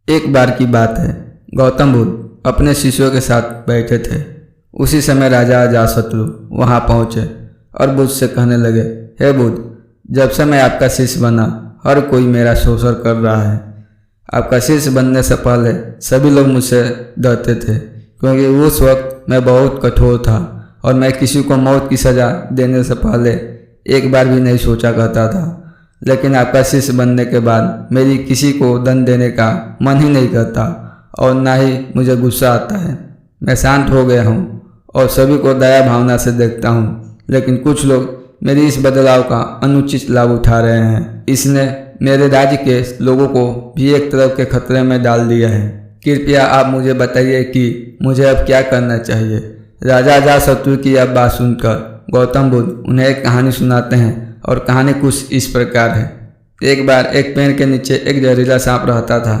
एक बार की बात है, गौतम बुद्ध अपने शिष्यों के साथ बैठे थे। उसी समय राजा अजातशत्रु वहां पहुंचे और बुद्ध से कहने लगे, हे बुद्ध, जब से मैं आपका शिष्य बना हर कोई मेरा शोषण कर रहा है। आपका शिष्य बनने से पहले सभी लोग मुझसे डरते थे, क्योंकि उस वक्त मैं बहुत कठोर था और मैं किसी को मौत की सज़ा देने से पहले एक बार भी नहीं सोचा करता था। लेकिन आपका शिष्य बनने के बाद मेरी किसी को दंड देने का मन ही नहीं करता और ना ही मुझे गुस्सा आता है। मैं शांत हो गया हूँ और सभी को दया भावना से देखता हूँ, लेकिन कुछ लोग मेरी इस बदलाव का अनुचित लाभ उठा रहे हैं। इसने मेरे राज्य के लोगों को भी एक तरफ के खतरे में डाल दिया है। कृपया आप मुझे बताइए कि मुझे अब क्या करना चाहिए। राजा अजातशत्रु की अब बात सुनकर गौतम बुद्ध उन्हें एक कहानी सुनाते हैं और कहानी कुछ इस प्रकार है। एक बार एक पेड़ के नीचे एक जहरीला सांप रहता था।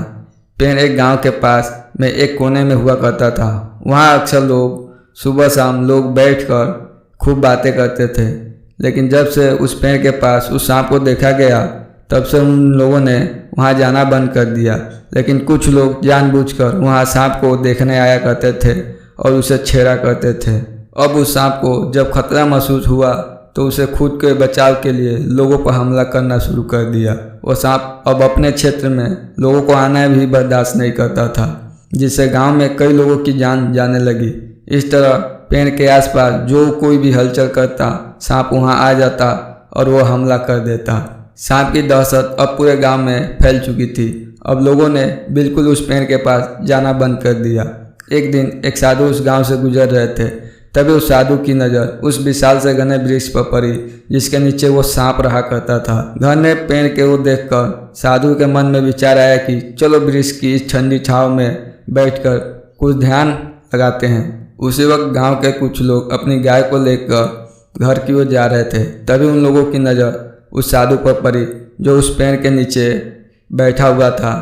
पेड़ एक गांव के पास में एक कोने में हुआ करता था। वहां अक्सर लोग सुबह शाम लोग बैठकर खूब बातें करते थे। लेकिन जब से उस पेड़ के पास उस सांप को देखा गया, तब से उन लोगों ने वहां जाना बंद कर दिया। लेकिन कुछ लोग जानबूझकर वहां सांप को देखने आया करते थे और उसे छेड़ा करते थे। अब उस सांप को जब खतरा महसूस हुआ तो उसे खुद के बचाव के लिए लोगों पर हमला करना शुरू कर दिया। वो सांप अब अपने क्षेत्र में लोगों को आना भी बर्दाश्त नहीं करता था, जिससे गांव में कई लोगों की जान जाने लगी। इस तरह पेड़ के आसपास जो कोई भी हलचल करता, सांप वहां आ जाता और वो हमला कर देता। सांप की दहशत अब पूरे गांव में फैल चुकी थी। अब लोगों ने बिल्कुल उस पेड़ के पास जाना बंद कर दिया। एक दिन एक साधु उस गांव से गुजर रहे थे। तभी उस साधु की नज़र उस विशाल से घने वृक्ष पर पड़ी, जिसके नीचे वो सांप रहा करता था। घने पेड़ के वो देखकर साधु के मन में विचार आया कि चलो वृक्ष की इस ठंडी छांव में बैठकर कुछ ध्यान लगाते हैं। उसी वक्त गांव के कुछ लोग अपनी गाय को लेकर घर की ओर जा रहे थे। तभी उन लोगों की नज़र उस साधु पर पड़ी जो उस पेड़ के नीचे बैठा हुआ था।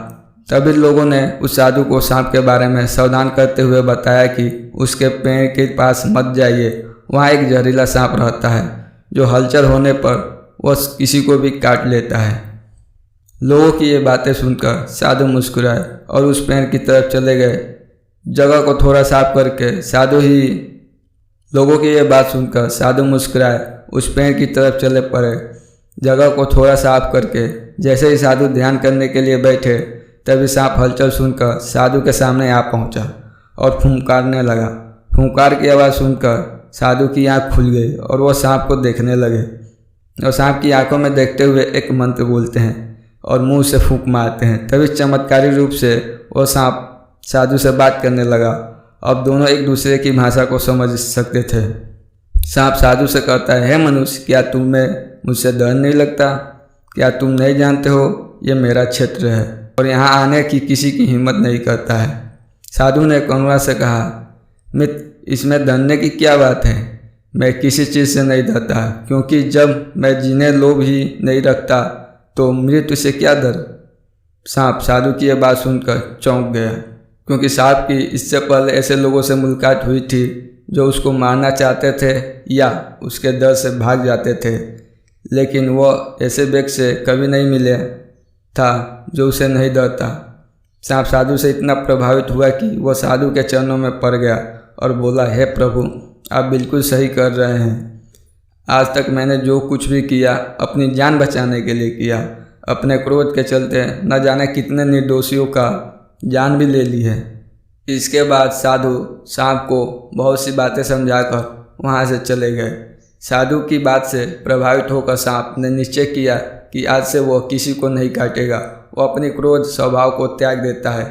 तभी लोगों ने उस साधु को सांप के बारे में सावधान करते हुए बताया कि उसके पेड़ के पास मत जाइए, वहाँ एक जहरीला सांप रहता है जो हलचल होने पर वह किसी को भी काट लेता है। लोगों की ये बातें सुनकर साधु मुस्कुराए और उस पेड़ की तरफ चले गए। जगह को थोड़ा साफ करके लोगों की ये बात सुनकर साधु मुस्कुराए उस पेड़ की तरफ चले पड़े। जगह को थोड़ा साफ करके जैसे ही साधु ध्यान करने के लिए बैठे, तभी सांप हलचल सुनकर साधु के सामने आ पहुंचा और फुंकारने लगा। फुंकार की आवाज़ सुनकर साधु की आंख खुल गई और वह सांप को देखने लगे और सांप की आंखों में देखते हुए एक मंत्र बोलते हैं और मुंह से फूंक मारते हैं। तभी चमत्कारी रूप से वह सांप साधु से बात करने लगा। अब दोनों एक दूसरे की भाषा को समझ सकते थे। सांप साधु से कहता है, हे मनुष्य, क्या तुम्हें मुझसे डर नहीं लगता? क्या तुम नहीं जानते हो ये मेरा क्षेत्र है और यहाँ आने की किसी की हिम्मत नहीं करता है। साधु ने करुणा से कहा, मित्र, इसमें डरने की क्या बात है? मैं किसी चीज़ से नहीं डरता, क्योंकि जब मैं जीने लोभ ही नहीं रखता तो मृत्यु से क्या डर। सांप साधु की यह बात सुनकर चौंक गया, क्योंकि सांप की इससे पहले ऐसे लोगों से मुलाकात हुई थी जो उसको मारना चाहते थे या उसके डर से भाग जाते थे, लेकिन वह ऐसे व्यक्ति से कभी नहीं मिले था जो उसे नहीं डरता। सांप साधु से इतना प्रभावित हुआ कि वह साधु के चरणों में पड़ गया और बोला, हे प्रभु, आप बिल्कुल सही कर रहे हैं। आज तक मैंने जो कुछ भी किया अपनी जान बचाने के लिए किया। अपने क्रोध के चलते न जाने कितने निर्दोषियों का जान भी ले ली है। इसके बाद साधु सांप को बहुत सी बातें समझाकर वहाँ से चले गए। साधु की बात से प्रभावित होकर सांप ने निश्चय किया कि आज से वह किसी को नहीं काटेगा। वो अपनी क्रोध स्वभाव को त्याग देता है,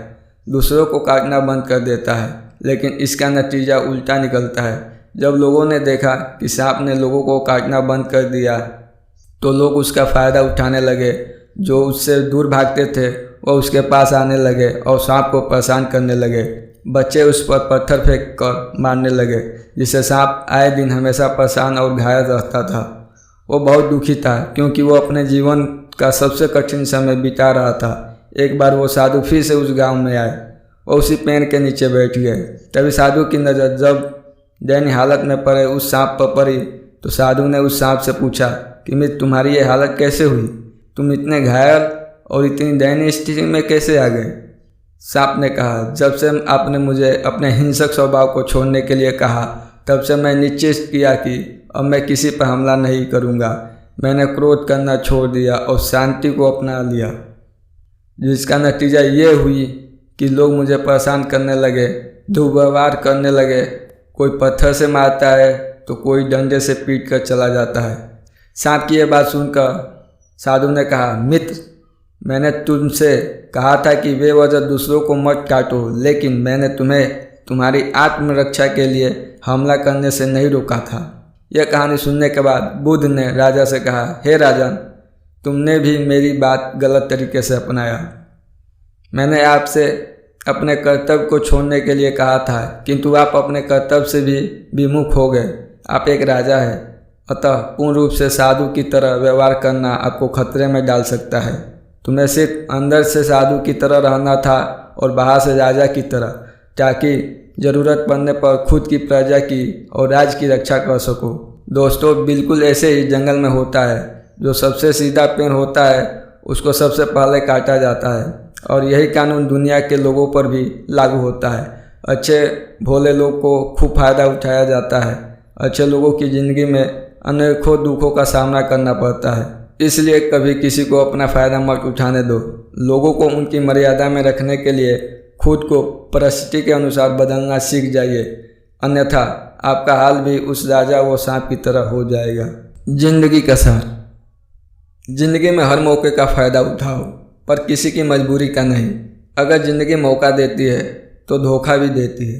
दूसरों को काटना बंद कर देता है। लेकिन इसका नतीजा उल्टा निकलता है। जब लोगों ने देखा कि सांप ने लोगों को काटना बंद कर दिया, तो लोग उसका फ़ायदा उठाने लगे। जो उससे दूर भागते थे वह उसके पास आने लगे और सांप को परेशान करने लगे। बच्चे उस पर पत्थर फेंक कर मारने लगे, जिससे सांप आए दिन हमेशा परेशान और घायल रहता था। वो बहुत दुखी था, क्योंकि वो अपने जीवन का सबसे कठिन समय बिता रहा था। एक बार वो साधु फिर से उस गांव में आए। वो उसी पेड़ के नीचे बैठ गए। तभी साधु की नज़र जब दयनीय हालत में पड़े उस सांप पर पड़ी, तो साधु ने उस सांप से पूछा कि मित्र, तुम्हारी ये हालत कैसे हुई? तुम इतने घायल और इतनी दयनीय स्थिति में कैसे आ गए? सांप ने कहा, जब से आपने मुझे अपने हिंसक स्वभाव को छोड़ने के लिए कहा तब से मैं निश्चय किया कि अब मैं किसी पर हमला नहीं करूँगा। मैंने क्रोध करना छोड़ दिया और शांति को अपना लिया, जिसका नतीजा ये हुई कि लोग मुझे परेशान करने लगे, दुर्व्यवहार करने लगे। कोई पत्थर से मारता है तो कोई डंडे से पीट कर चला जाता है। सांप की यह बात सुनकर साधु ने कहा, मित्र, मैंने तुमसे कहा था कि बेवजह दूसरों को मत काटो, लेकिन मैंने तुम्हें तुम्हारी आत्मरक्षा के लिए हमला करने से नहीं रोका था। यह कहानी सुनने के बाद बुद्ध ने राजा से कहा, हे राजन, तुमने भी मेरी बात गलत तरीके से अपनाया। मैंने आपसे अपने कर्तव्य को छोड़ने के लिए कहा था, किंतु आप अपने कर्तव्य से भी विमुख हो गए। आप एक राजा हैं, अतः पूर्ण रूप से साधु की तरह व्यवहार करना आपको खतरे में डाल सकता है। तुम्हें सिर्फ अंदर से साधु की तरह रहना था और बाहर से राजा की तरह, ताकि ज़रूरत पड़ने पर खुद की प्रजा की और राज्य की रक्षा कर सको। दोस्तों, बिल्कुल ऐसे ही जंगल में होता है। जो सबसे सीधा पेड़ होता है उसको सबसे पहले काटा जाता है, और यही कानून दुनिया के लोगों पर भी लागू होता है। अच्छे भोले लोग को खूब फायदा उठाया जाता है। अच्छे लोगों की ज़िंदगी में अनेकों दुखों का सामना करना पड़ता है, इसलिए कभी किसी को अपना फ़ायदा मत उठाने दो। लोगों को उनकी मर्यादा में रखने के लिए खुद को परिस्थिति के अनुसार बदलना सीख जाइए, अन्यथा आपका हाल भी उस राजा व सांप की तरह हो जाएगा। जिंदगी का सार। जिंदगी में हर मौके का फ़ायदा उठाओ, पर किसी की मजबूरी का नहीं। अगर ज़िंदगी मौका देती है तो धोखा भी देती है।